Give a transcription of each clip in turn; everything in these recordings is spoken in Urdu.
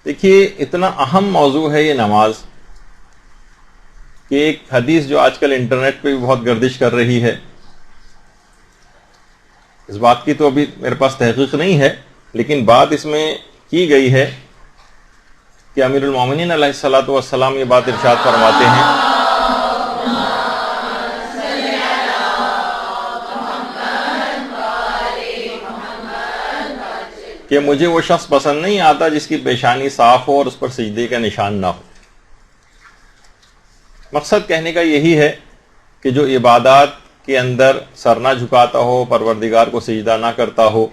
دیکھیے اتنا اہم موضوع ہے یہ نماز کہ ایک حدیث جو آج کل انٹرنیٹ پہ بھی بہت گردش کر رہی ہے، اس بات کی تو ابھی میرے پاس تحقیق نہیں ہے، لیکن بات اس میں کی گئی ہے کہ امیر المومنین علیہ الصلوۃ والسلام یہ بات ارشاد فرماتے ہیں کہ مجھے وہ شخص پسند نہیں آتا جس کی پیشانی صاف ہو اور اس پر سجدے کا نشان نہ ہو۔ مقصد کہنے کا یہی ہے کہ جو عبادات کے اندر سر نہ جھکاتا ہو، پروردگار کو سجدہ نہ کرتا ہو،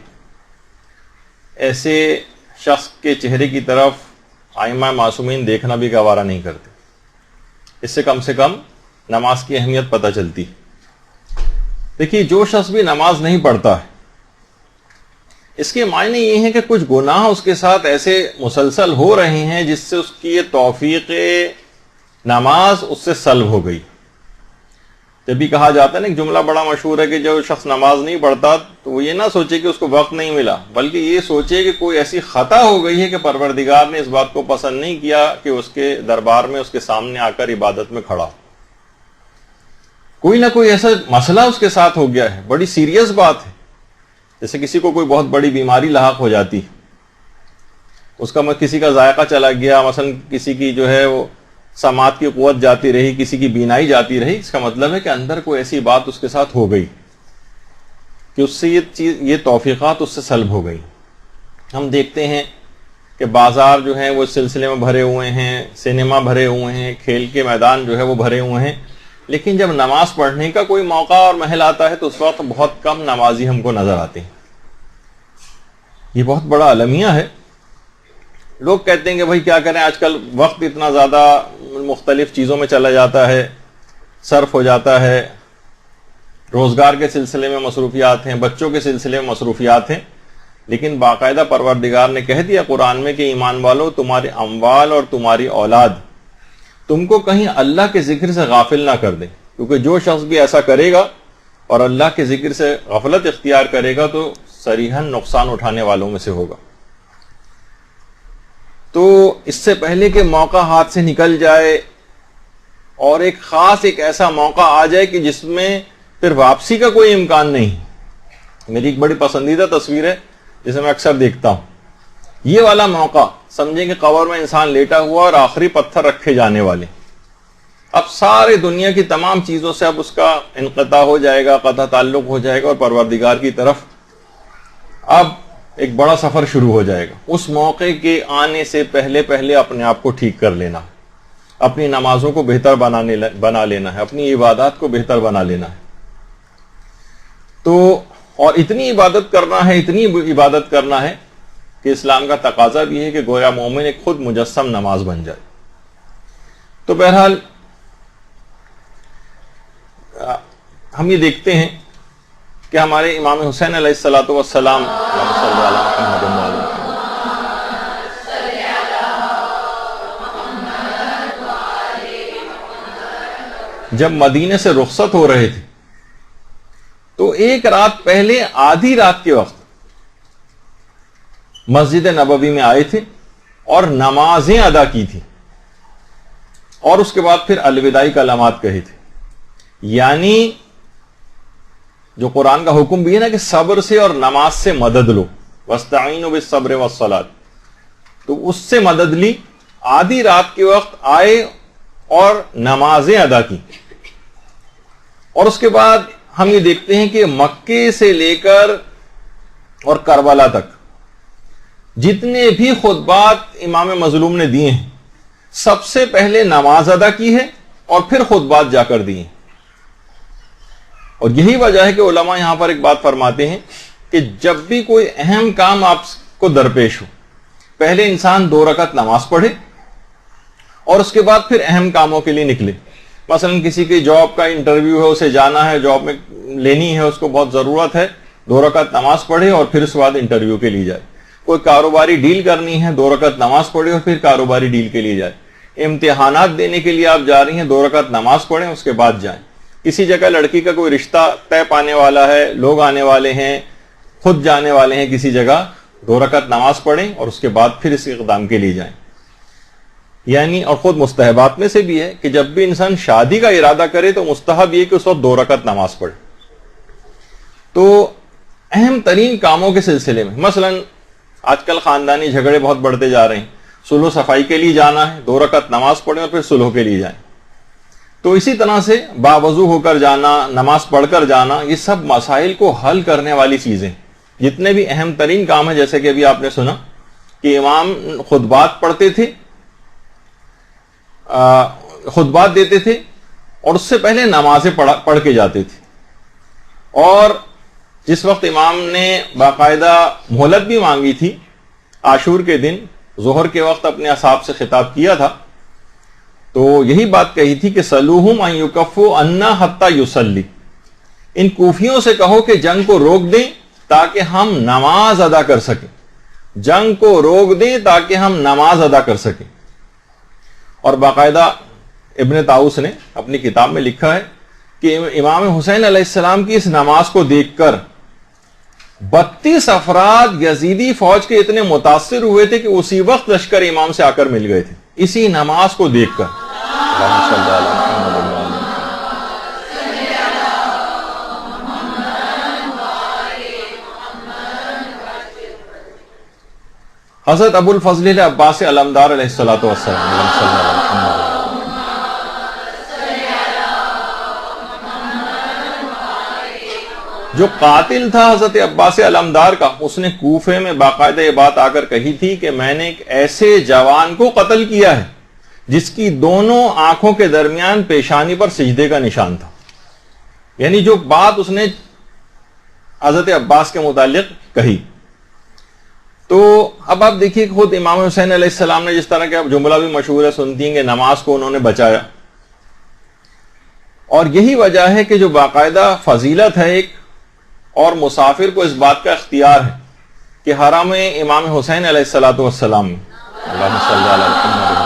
ایسے شخص کے چہرے کی طرف ائمہ معصومین دیکھنا بھی گوارا نہیں کرتے۔ اس سے کم نماز کی اہمیت پتہ چلتی۔ دیکھیے جو شخص بھی نماز نہیں پڑھتا ہے، اس کے معنی یہ ہیں کہ کچھ گناہ اس کے ساتھ ایسے مسلسل ہو رہے ہیں جس سے اس کی یہ توفیق نماز اس سے سلب ہو گئی۔ جب بھی کہا جاتا ہے نا، ایک جملہ بڑا مشہور ہے کہ جو شخص نماز نہیں پڑھتا تو وہ یہ نہ سوچے کہ اس کو وقت نہیں ملا، بلکہ یہ سوچے کہ کوئی ایسی خطا ہو گئی ہے کہ پروردگار نے اس بات کو پسند نہیں کیا کہ اس کے دربار میں اس کے سامنے آ کر عبادت میں کھڑا ہو۔ کوئی نہ کوئی ایسا مسئلہ اس کے ساتھ ہو گیا ہے، بڑی سیریس بات ہے۔ جیسے کسی کو کوئی بہت بڑی بیماری لاحق ہو جاتی، اس کا کسی کا ذائقہ چلا گیا، مثلا کسی کی جو ہے وہ سماعت کی قوت جاتی رہی، کسی کی بینائی جاتی رہی، اس کا مطلب ہے کہ اندر کوئی ایسی بات اس کے ساتھ ہو گئی کہ اس سے یہ توفیقات اس سے سلب ہو گئی۔ ہم دیکھتے ہیں کہ بازار جو ہیں وہ سلسلے میں بھرے ہوئے ہیں، سینما بھرے ہوئے ہیں، کھیل کے میدان جو ہے وہ بھرے ہوئے ہیں، لیکن جب نماز پڑھنے کا کوئی موقع اور محل آتا ہے تو اس وقت بہت کم نمازی ہم کو نظر آتے ہیں۔ یہ بہت بڑا المیہ ہے۔ لوگ کہتے ہیں کہ بھائی کیا کریں، آج کل وقت اتنا زیادہ مختلف چیزوں میں چلا جاتا ہے، صرف ہو جاتا ہے، روزگار کے سلسلے میں مصروفیات ہیں، بچوں کے سلسلے میں مصروفیات ہیں، لیکن باقاعدہ پروردگار نے کہہ دیا قرآن میں کہ ایمان والو، تمہارے اموال اور تمہاری اولاد تم کو کہیں اللہ کے ذکر سے غافل نہ کر دیں، کیونکہ جو شخص بھی ایسا کرے گا اور اللہ کے ذکر سے غفلت اختیار کرے گا تو صریحاً نقصان اٹھانے والوں میں سے ہوگا۔ تو اس سے پہلے کہ موقع ہاتھ سے نکل جائے اور ایک ایسا موقع آ جائے کہ جس میں پھر واپسی کا کوئی امکان نہیں۔ میری ایک بڑی پسندیدہ تصویر ہے جسے میں اکثر دیکھتا ہوں، یہ والا موقع سمجھیں کہ قبر میں انسان لیٹا ہوا اور آخری پتھر رکھے جانے والے، اب سارے دنیا کی تمام چیزوں سے اب اس کا انقطاع ہو جائے گا، قطع تعلق ہو جائے گا، اور پروردگار کی طرف اب ایک بڑا سفر شروع ہو جائے گا۔ اس موقع کے آنے سے پہلے اپنے آپ کو ٹھیک کر لینا، اپنی نمازوں کو بہتر بنا لینا ہے، اپنی عبادات کو بہتر بنا لینا ہے۔ تو اور اتنی عبادت کرنا ہے کہ اسلام کا تقاضا بھی ہے کہ گویا مومن ایک خود مجسم نماز بن جائے۔ تو بہرحال ہم یہ دیکھتے ہیں کہ ہمارے امام حسین علیہ الصلوۃ والسلام جب مدینے سے رخصت ہو رہے تھے تو ایک رات پہلے آدھی رات کے وقت مسجد نبوی میں آئے تھے اور نمازیں ادا کی تھی، اور اس کے بعد پھر الوداعی کلمات کہے تھے۔ یعنی جو قرآن کا حکم بھی ہے نا کہ صبر سے اور نماز سے مدد لو، وَاسْتَعِينُوا بِالصَّبْرِ وَالصَّلَاةِ، تو اس سے مدد لی، آدھی رات کے وقت آئے اور نمازیں ادا کی۔ اور اس کے بعد ہم یہ دیکھتے ہیں کہ مکے سے لے کر اور کربلا تک جتنے بھی خطبات امام مظلوم نے دیے ہیں، سب سے پہلے نماز ادا کی ہے اور پھر خطبات جا کر دیے ہیں۔ اور یہی وجہ ہے کہ علماء یہاں پر ایک بات فرماتے ہیں کہ جب بھی کوئی اہم کام آپ کو درپیش ہو، پہلے انسان 2 رکعت نماز پڑھے اور اس کے بعد پھر اہم کاموں کے لیے نکلے۔ مثلا کسی کی جاب کا انٹرویو ہے، اسے جانا ہے، جاب میں لینی ہے، اس کو بہت ضرورت ہے، 2 رکعت نماز پڑھے اور پھر اس کے بعد انٹرویو کے لیے جائے۔ کوئی کاروباری ڈیل کرنی ہے، 2 رکعت نماز پڑھے اور پھر کاروباری ڈیل کے لیے جائے۔ امتحانات دینے کے لیے آپ جا رہی ہیں، 2 رکعت نماز پڑھیں اس کے بعد جائیں۔ کسی جگہ لڑکی کا کوئی رشتہ طے پانے والا ہے، لوگ آنے والے ہیں، خود جانے والے ہیں کسی جگہ، 2 رکعت نماز پڑھیں اور اس کے بعد پھر اس اقدام کے لیے جائیں۔ یعنی اور خود مستحبات میں سے بھی ہے کہ جب بھی انسان شادی کا ارادہ کرے تو مستحب یہ کہ اس وقت 2 رکعت نماز پڑھے. تو اہم ترین کاموں کے سلسلے میں مثلا آج کل خاندانی جھگڑے بہت بڑھتے جا رہے ہیں، صلح و صفائی کے لیے جانا ہے 2 رکعت نماز پڑھیں اور پھر صلح کے لیے جائیں. تو اسی طرح سے باوضو ہو کر جانا، نماز پڑھ کر جانا، یہ سب مسائل کو حل کرنے والی چیزیں. جتنے بھی اہم ترین کام ہیں جیسے کہ ابھی آپ نے سنا کہ امام خطبات پڑھتے تھے، خطبات دیتے تھے اور اس سے پہلے نمازیں پڑھ کے جاتے تھے. اور جس وقت امام نے باقاعدہ مہلت بھی مانگی تھی عاشور کے دن ظہر کے وقت اپنے اصحاب سے خطاب کیا تھا تو یہی بات کہی تھی کہ سلوہم ان یکفوا عنا حتی یصلی، ان کوفیوں سے کہو کہ جنگ کو روک دیں تاکہ ہم نماز ادا کر سکیں، جنگ کو روک دیں تاکہ ہم نماز ادا کر سکیں. اور باقاعدہ ابن طاؤس نے اپنی کتاب میں لکھا ہے کہ امام حسین علیہ السلام کی اس نماز کو دیکھ کر 32 افراد یزیدی فوج کے اتنے متاثر ہوئے تھے کہ اسی وقت لشکر امام سے آ کر مل گئے تھے اسی نماز کو دیکھ کر. حضرت ابو الفضل عباس علمدار علیہ الصلوۃ والسلام جو قاتل تھا حضرت عباس علمدار کا، اس نے کوفے میں باقاعدہ یہ بات آ کر کہی تھی کہ میں نے ایک ایسے جوان کو قتل کیا ہے جس کی دونوں آنکھوں کے درمیان پیشانی پر سجدے کا نشان تھا. یعنی جو بات اس نے حضرت عباس کے متعلق کہی. تو اب آپ دیکھیے کہ خود امام حسین علیہ السلام نے جس طرح کے جملہ بھی مشہور ہے سنتی ہیں کہ نماز کو انہوں نے بچایا. اور یہی وجہ ہے کہ جو باقاعدہ فضیلت ہے ایک اور مسافر کو اس بات کا اختیار ہے کہ حرم امام حسین علیہ الصلوۃ والسلام میں اللہم صلی علی محمد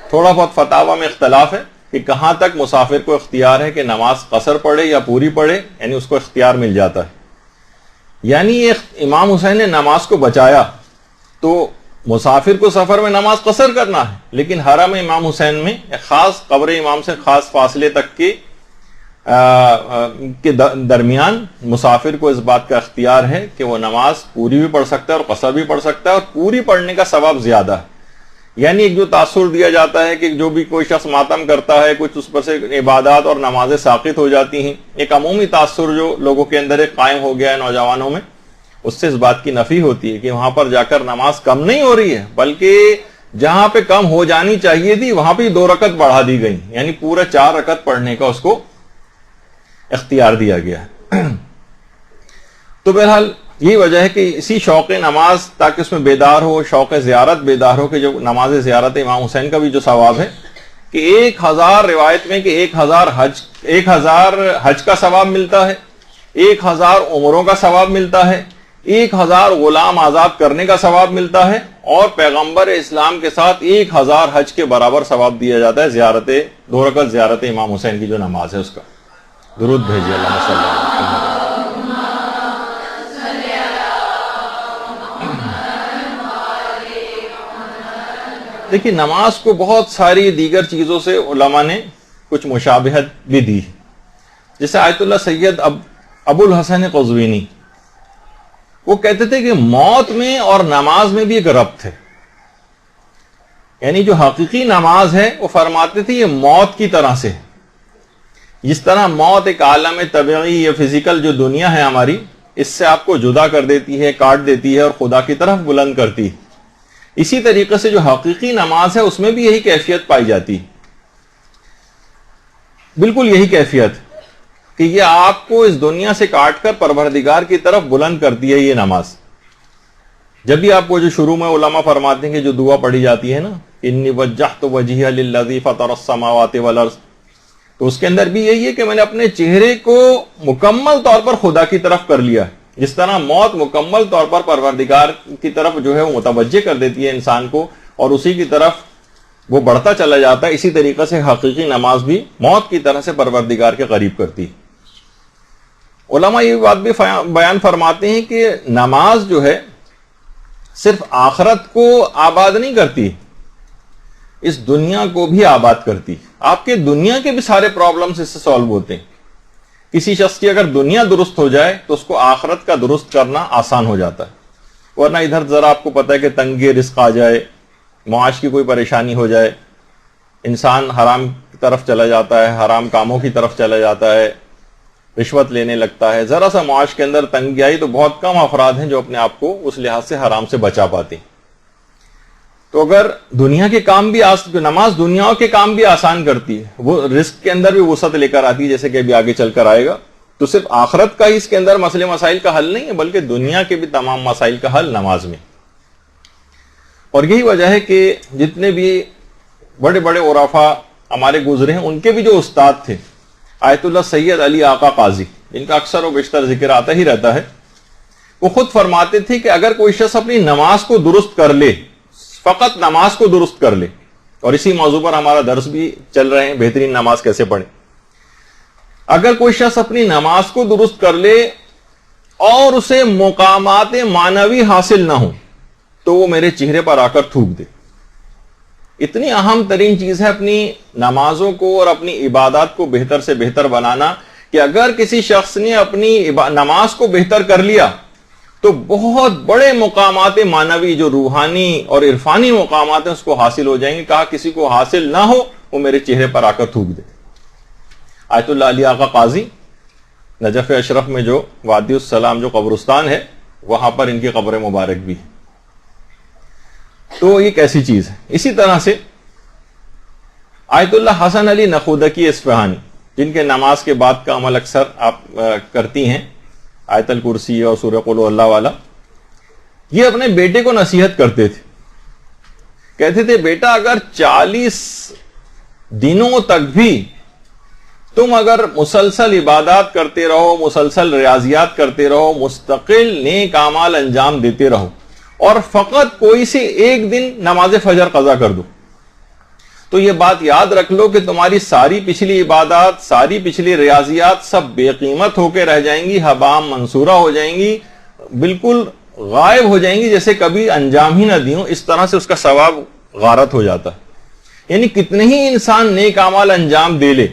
تھوڑا بہت فتاوی میں اختلاف ہے کہ کہاں تک مسافر کو اختیار ہے کہ نماز قصر پڑھے یا پوری پڑھے، یعنی اس کو اختیار مل جاتا ہے. یعنی امام حسین نے نماز کو بچایا تو مسافر کو سفر میں نماز قصر کرنا ہے، لیکن حرم امام حسین میں ایک خاص قبر امام سے خاص فاصلے تک کے درمیان مسافر کو اس بات کا اختیار ہے کہ وہ نماز پوری بھی پڑھ سکتا ہے اور قصر بھی پڑھ سکتا ہے، اور پوری پڑھنے کا ثواب زیادہ ہے. یعنی ایک جو تاثر دیا جاتا ہے کہ جو بھی کوئی شخص ماتم کرتا ہے کچھ اس پر سے عبادات اور نمازیں ساقط ہو جاتی ہیں، ایک عمومی تاثر جو لوگوں کے اندر ایک قائم ہو گیا ہے نوجوانوں میں، اس سے اس بات کی نفی ہوتی ہے کہ وہاں پر جا کر نماز کم نہیں ہو رہی ہے، بلکہ جہاں پہ کم ہو جانی چاہیے تھی وہاں پہ 2 رکعت بڑھا دی گئی، یعنی پورا 4 رکعت پڑھنے کا اس کو اختیار دیا گیا ہے. تو بہرحال یہی وجہ ہے کہ اسی شوق نماز تاکہ اس میں بیدار ہو، شوق زیارت بیدار ہو کہ جو نماز زیارت امام حسین کا بھی جو ثواب ہے کہ 1000 روایت میں کہ 1000 حج کا ثواب ملتا ہے، 1000 عمروں کا ثواب ملتا ہے، 1000 غلام آزاد کرنے کا ثواب ملتا ہے، اور پیغمبر اسلام کے ساتھ 1000 حج کے برابر ثواب دیا جاتا ہے زیارت 2 رکعت زیارت امام حسین کی جو نماز ہے اس کا. درود بھیجیے اللہم صلی اللہ علیہ وسلم. دیکھیے نماز کو بہت ساری دیگر چیزوں سے علماء نے کچھ مشابہت بھی دی، جیسے آیت اللہ سید ابو الحسن قزوینی وہ کہتے تھے کہ موت میں اور نماز میں بھی ایک ربط ہے. یعنی جو حقیقی نماز ہے وہ فرماتے تھے یہ موت کی طرح سے، جس طرح موت ایک عالم طبعی یا فزیکل جو دنیا ہے ہماری اس سے آپ کو جدا کر دیتی ہے، کاٹ دیتی ہے اور خدا کی طرف بلند کرتی ہے، اسی طریقے سے جو حقیقی نماز ہے اس میں بھی یہی کیفیت پائی جاتی ہے. بالکل یہی کیفیت کہ یہ آپ کو اس دنیا سے کاٹ کر پروردگار کی طرف بلند کرتی ہے یہ نماز. جب بھی آپ کو جو شروع میں علماء فرماتے ہیں کہ جو دعا پڑھی جاتی ہے نا انی وجہت وجہی للذی فطر السماوات والارض، تو اس کے اندر بھی یہی ہے کہ میں نے اپنے چہرے کو مکمل طور پر خدا کی طرف کر لیا. جس طرح موت مکمل طور پر پروردگار کی طرف جو ہے وہ متوجہ کر دیتی ہے انسان کو اور اسی کی طرف وہ بڑھتا چلا جاتا ہے، اسی طریقے سے حقیقی نماز بھی موت کی طرح سے پروردگار کے قریب کرتی. علماء یہ بات بھی بیان فرماتے ہیں کہ نماز جو ہے صرف آخرت کو آباد نہیں کرتی، اس دنیا کو بھی آباد کرتی. آپ کے دنیا کے بھی سارے پرابلمز اس سے سالو ہوتے ہیں. کسی شخص کی اگر دنیا درست ہو جائے تو اس کو آخرت کا درست کرنا آسان ہو جاتا ہے. ورنہ ادھر ذرا آپ کو پتہ ہے کہ تنگی رزق آ جائے، معاش کی کوئی پریشانی ہو جائے، انسان حرام کی طرف چلا جاتا ہے، حرام کاموں کی طرف چلا جاتا ہے، رشوت لینے لگتا ہے. ذرا سا معاش کے اندر تنگی آئی تو بہت کم افراد ہیں جو اپنے آپ کو اس لحاظ سے حرام سے بچا پاتے ہیں. تو اگر دنیا کے کام بھی نماز دنیا کے کام بھی آسان کرتی ہے، وہ رزق کے اندر بھی وسعت لے کر آتی ہے، جیسے کہ ابھی آگے چل کر آئے گا. تو صرف آخرت کا ہی اس کے اندر مسئلے مسائل کا حل نہیں ہے، بلکہ دنیا کے بھی تمام مسائل کا حل نماز میں. اور یہی وجہ ہے کہ جتنے بھی بڑے بڑے عرفاء ہمارے گزرے ہیں، ان کے بھی جو استاد تھے آیت اللہ سید علی آقا قاضی، جن کا اکثر و بیشتر ذکر آتا ہی رہتا ہے، وہ خود فرماتے تھے کہ اگر کوئی شخص اپنی نماز کو درست کر لے، فقط نماز کو درست کر لے، اور اسی موضوع پر ہمارا درس بھی چل رہے ہیں، بہترین نماز کیسے پڑھیں. اگر کوئی شخص اپنی نماز کو درست کر لے اور اسے مقامات معنوی حاصل نہ ہو تو وہ میرے چہرے پر آ کر تھوک دے. اتنی اہم ترین چیز ہے اپنی نمازوں کو اور اپنی عبادات کو بہتر سے بہتر بنانا، کہ اگر کسی شخص نے اپنی نماز کو بہتر کر لیا تو بہت بڑے مقامات معنوی جو روحانی اور عرفانی مقامات ہیں اس کو حاصل ہو جائیں گے. کہا کسی کو حاصل نہ ہو وہ میرے چہرے پر آ کر تھوک دے. آیت اللہ علی آقا قاضی نجف اشرف میں جو وادی السلام جو قبرستان ہے، وہاں پر ان کی قبر مبارک بھی ہے. تو یہ کیسی چیز ہے. اسی طرح سے آیت اللہ حسن علی نخودکی اصفہانی، جن کے نماز کے بعد کا عمل اکثر آپ کرتی ہیں، آیت الکرسی اور سورہ قل ہو اللہ والا، یہ اپنے بیٹے کو نصیحت کرتے تھے. کہتے تھے بیٹا اگر 40 دنوں تک بھی تم اگر مسلسل عبادات کرتے رہو، مسلسل ریاضیات کرتے رہو، مستقل نیک اعمال انجام دیتے رہو، اور فقط کوئی سے ایک دن نماز فجر قضا کر دو، تو یہ بات یاد رکھ لو کہ تمہاری ساری پچھلی عبادات، ساری پچھلی ریاضیات سب بے قیمت ہو کے رہ جائیں گی، حبام منصورہ ہو جائیں گی، بالکل غائب ہو جائیں گی، جیسے کبھی انجام ہی نہ دی ہوں. اس طرح سے اس کا ثواب غارت ہو جاتا ہے. یعنی کتنے ہی انسان نیک اعمال انجام دے لے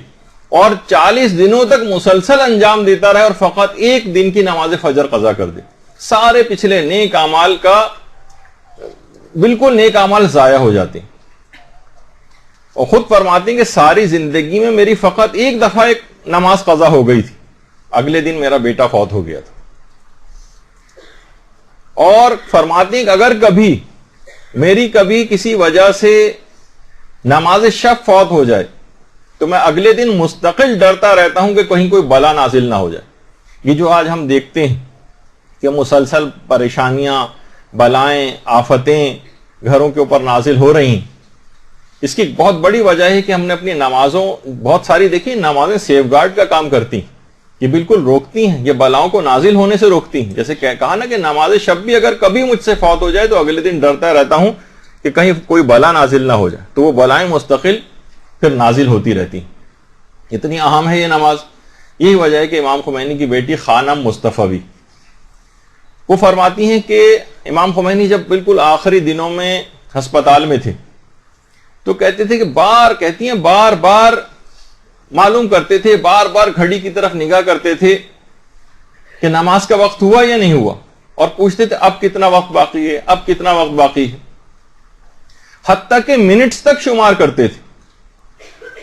اور 40 دنوں تک مسلسل انجام دیتا رہے اور فقط ایک دن کی نماز فجر قضا کر دے، سارے پچھلے نیک اعمال کا بالکل نیک اعمال ضائع ہو جاتے ہیں. اور خود فرماتے ہیں کہ ساری زندگی میں میری فقط ایک دفعہ ایک نماز قضا ہو گئی تھی، اگلے دن میرا بیٹا فوت ہو گیا تھا. اور فرماتے ہیں کہ اگر کبھی میری کبھی کسی وجہ سے نماز شب فوت ہو جائے تو میں اگلے دن مستقل ڈرتا رہتا ہوں کہ کہیں کوئی بلا نازل نہ ہو جائے. یہ جو آج ہم دیکھتے ہیں کہ مسلسل پریشانیاں، بلائیں، آفتیں گھروں کے اوپر نازل ہو رہی ہیں، اس کی بہت بڑی وجہ ہے کہ ہم نے اپنی نمازوں بہت ساری دیکھی، نمازیں سیف گارڈ کا کام کرتی ہیں، یہ بالکل روکتی ہیں، یہ بلاؤں کو نازل ہونے سے روکتی ہیں. جیسے کہا نا کہ نماز شب بھی اگر کبھی مجھ سے فوت ہو جائے تو اگلے دن ڈرتا رہتا ہوں کہ کہیں کوئی بلا نازل نہ ہو جائے، تو وہ بلائیں مستقل پھر نازل ہوتی رہتی ہیں. اتنی اہم ہے یہ نماز. یہی وجہ ہے کہ امام خمینی کی بیٹی خانم مصطفی وہ فرماتی ہیں کہ امام خمینی جب بالکل آخری دنوں میں ہسپتال میں تھے تو کہتے تھے کہ بار بار معلوم کرتے تھے، بار بار گھڑی کی طرف نگاہ کرتے تھے کہ نماز کا وقت ہوا یا نہیں ہوا، اور پوچھتے تھے اب کتنا وقت باقی ہے، اب کتنا وقت باقی ہے، حتیٰ کہ منٹس تک شمار کرتے تھے.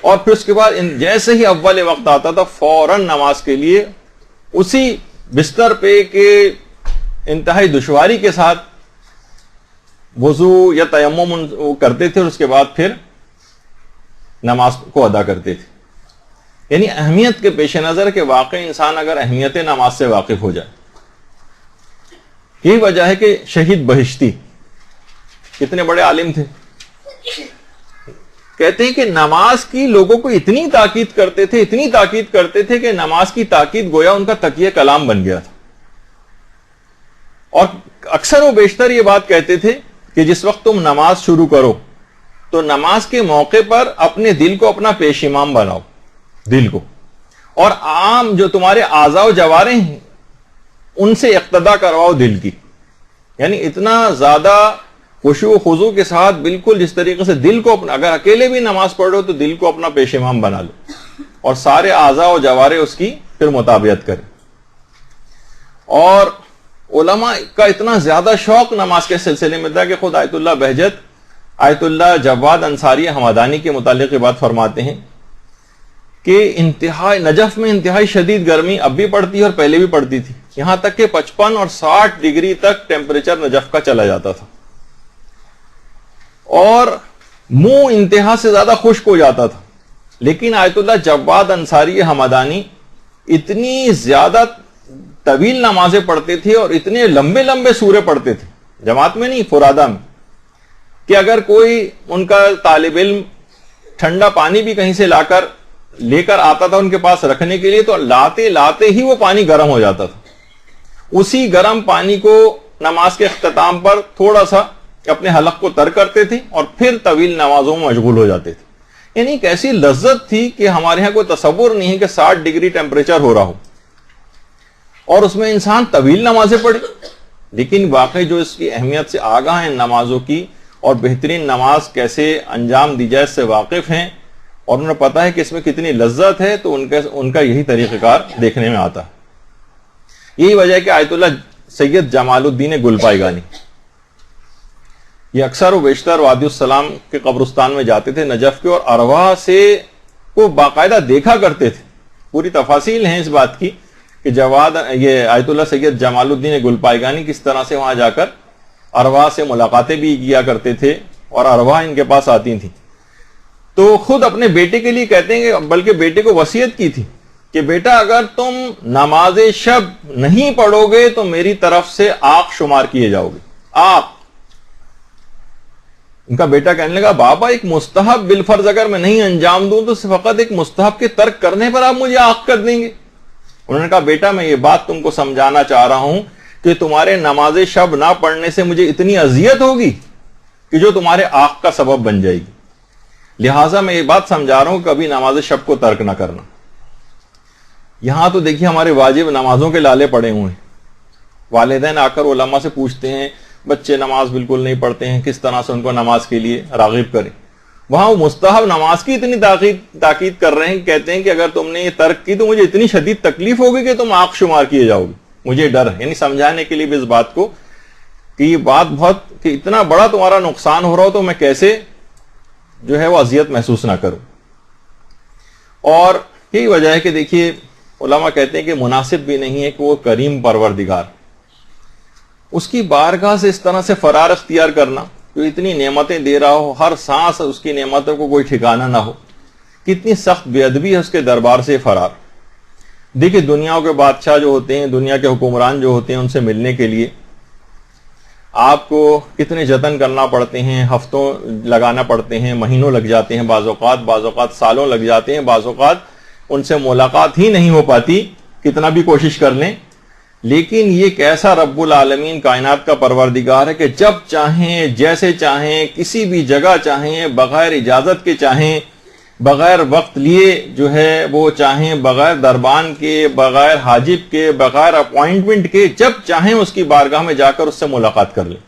اور پھر اس کے بعد جیسے ہی اول وقت آتا تھا فوراً نماز کے لیے اسی بستر پہ کے انتہائی دشواری کے ساتھ وضو یا تیمم کرتے تھے اور اس کے بعد پھر نماز کو ادا کرتے تھے. یعنی اہمیت کے پیش نظر کہ واقعی انسان اگر اہمیت نماز سے واقف ہو جائے. یہی وجہ ہے کہ شہید بہشتی کتنے بڑے عالم تھے، کہتے ہیں کہ نماز کی لوگوں کو اتنی تاکید کرتے تھے کہ نماز کی تاکید گویا ان کا تکیہ کلام بن گیا تھا. اور اکثر و بیشتر یہ بات کہتے تھے کہ جس وقت تم نماز شروع کرو تو نماز کے موقع پر اپنے دل کو اپنا پیش امام بناؤ، دل کو، اور عام جو تمہارے اعضاء و جوارے ہیں ان سے اقتدا کرواؤ دل کی. یعنی اتنا زیادہ خشوع و خضوع کے ساتھ بالکل جس طریقے سے دل کو اپنا, اگر اکیلے بھی نماز پڑھ رہے ہو تو دل کو اپنا پیش امام بنا لو اور سارے اعضاء و جوارے اس کی پھر مطابقت کریں. اور علماء کا اتنا زیادہ شوق نماز کے سلسلے میں تھا کہ خود آیت اللہ بہجت, آیت اللہ جواد انصاری حمدانی کے متعلق یہ بات فرماتے ہیں کہ نجف میں انتہائی شدید گرمی اب بھی پڑتی ہے اور پہلے بھی پڑتی تھی, یہاں تک کہ 55 اور 60 ڈگری تک ٹیمپریچر نجف کا چلا جاتا تھا اور منہ انتہا سے زیادہ خشک ہو جاتا تھا. لیکن آیت اللہ جواد انصاری حمدانی اتنی زیادہ طویل نمازیں پڑھتے تھے اور اتنے لمبے لمبے سورے پڑھتے تھے, جماعت میں نہیں فرادہ میں, کہ اگر کوئی ان کا طالب علم ٹھنڈا پانی بھی کہیں سے لے کر آتا تھا ان کے پاس رکھنے کے لیے تو لاتے لاتے ہی وہ پانی گرم ہو جاتا تھا. اسی گرم پانی کو نماز کے اختتام پر تھوڑا سا اپنے حلق کو تر کرتے تھے اور پھر طویل نمازوں میں مشغول ہو جاتے تھے. یعنی ایک ایسی لذت تھی کہ ہمارے ہاں کوئی تصور نہیں ہے کہ 60 ڈگری ٹیمپریچر ہو رہا ہو اور اس میں انسان طویل نمازیں پڑھے. لیکن واقعی جو اس کی اہمیت سے آگاہ ہیں نمازوں کی اور بہترین نماز کیسے انجام دی جائے اس سے واقف ہیں اور انہیں پتا ہے کہ اس میں کتنی لذت ہے, تو ان کا یہی طریقہ کار دیکھنے میں آتا ہے. یہی وجہ ہے کہ آیت اللہ سید جمال الدین گلپائگانی یہ اکثر و بیشتر وادی السلام کے قبرستان میں جاتے تھے نجف کے, اور ارواح سے وہ باقاعدہ دیکھا کرتے تھے. پوری تفاصیل ہیں اس بات کی کہ یہ آیت اللہ سید جمال الدین گلپائگانی کس طرح سے وہاں جا کر ارواح سے ملاقاتیں بھی کیا کرتے تھے اور ارواح ان کے پاس آتی تھیں. تو خود اپنے بیٹے کے لیے کہتے ہیں کہ بلکہ بیٹے کو وصیت کی تھی کہ بیٹا اگر تم نماز شب نہیں پڑھو گے تو میری طرف سے آق شمار کیے جاؤ گے. آق. ان کا بیٹا کہنے لگا بابا ایک مستحب بالفرض اگر میں نہیں انجام دوں تو فقط ایک مستحب کے ترک کرنے پر آپ مجھے آق کر دیں گے. انہوں نے کہا بیٹا میں یہ بات تم کو سمجھانا چاہ رہا ہوں کہ تمہارے نماز شب نہ پڑھنے سے مجھے اتنی اذیت ہوگی کہ جو تمہارے آق کا سبب بن جائے گی. لہٰذا میں یہ بات سمجھا رہا ہوں کبھی نماز شب کو ترک نہ کرنا. یہاں تو دیکھیے ہمارے واجب نمازوں کے لالے پڑے ہوئے ہیں. والدین آ کر علماء سے پوچھتے ہیں بچے نماز بالکل نہیں پڑھتے ہیں, کس طرح سے ان کو نماز کے لیے راغب کریں. وہاں وہ مستحب نماز کی اتنی تاکید کر رہے ہیں, کہتے ہیں کہ اگر تم نے یہ ترک کی تو مجھے اتنی شدید تکلیف ہوگی کہ تم آق شمار کیے جاؤ گے. مجھے ڈر ہے, یعنی سمجھانے کے لیے بھی اس بات کو کہ یہ بات بہت کہ اتنا بڑا تمہارا نقصان ہو رہا ہو تو میں کیسے جو ہے وہ اذیت محسوس نہ کروں. اور یہی وجہ ہے کہ دیکھیے علماء کہتے ہیں کہ مناسب بھی نہیں ہے کہ وہ کریم پروردگار اس کی بارگاہ سے اس طرح سے فرار اختیار کرنا, جو اتنی نعمتیں دے رہا ہو, ہر سانس اس کی نعمتوں کو کوئی ٹھکانہ نہ ہو, کتنی سخت بے ادبی ہے اس کے دربار سے فرار. دیکھیے دنیا کے بادشاہ جو ہوتے ہیں, دنیا کے حکمران جو ہوتے ہیں, ان سے ملنے کے لیے آپ کو کتنے جتن کرنا پڑتے ہیں, ہفتوں لگانا پڑتے ہیں, مہینوں لگ جاتے ہیں, بعض اوقات سالوں لگ جاتے ہیں, بعض اوقات ان سے ملاقات ہی نہیں ہو پاتی کتنا بھی کوشش کر لیں. لیکن یہ کیسا رب العالمین کائنات کا پروردگار ہے کہ جب چاہیں جیسے چاہیں کسی بھی جگہ چاہیں, بغیر اجازت کے چاہیں, بغیر وقت لیے جو ہے وہ چاہیں, بغیر دربان کے, بغیر حاجب کے, بغیر اپوائنٹمنٹ کے, جب چاہیں اس کی بارگاہ میں جا کر اس سے ملاقات کر لیں.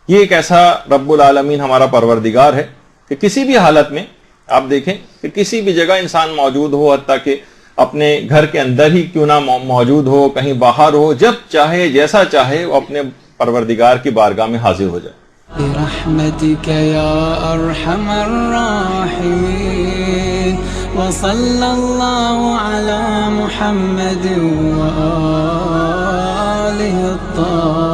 یہ ایک ایسا رب العالمین ہمارا پروردگار ہے کہ کسی بھی حالت میں آپ دیکھیں کہ کسی بھی جگہ انسان موجود ہو, حتیٰ کہ اپنے گھر کے اندر ہی کیوں نہ موجود ہو, کہیں باہر ہو, جب چاہے جیسا چاہے وہ اپنے پروردگار کی بارگاہ میں حاضر ہو جائے. برحمتك يا أرحم الراحمين وصلى الله على محمد وآله الطاهرين.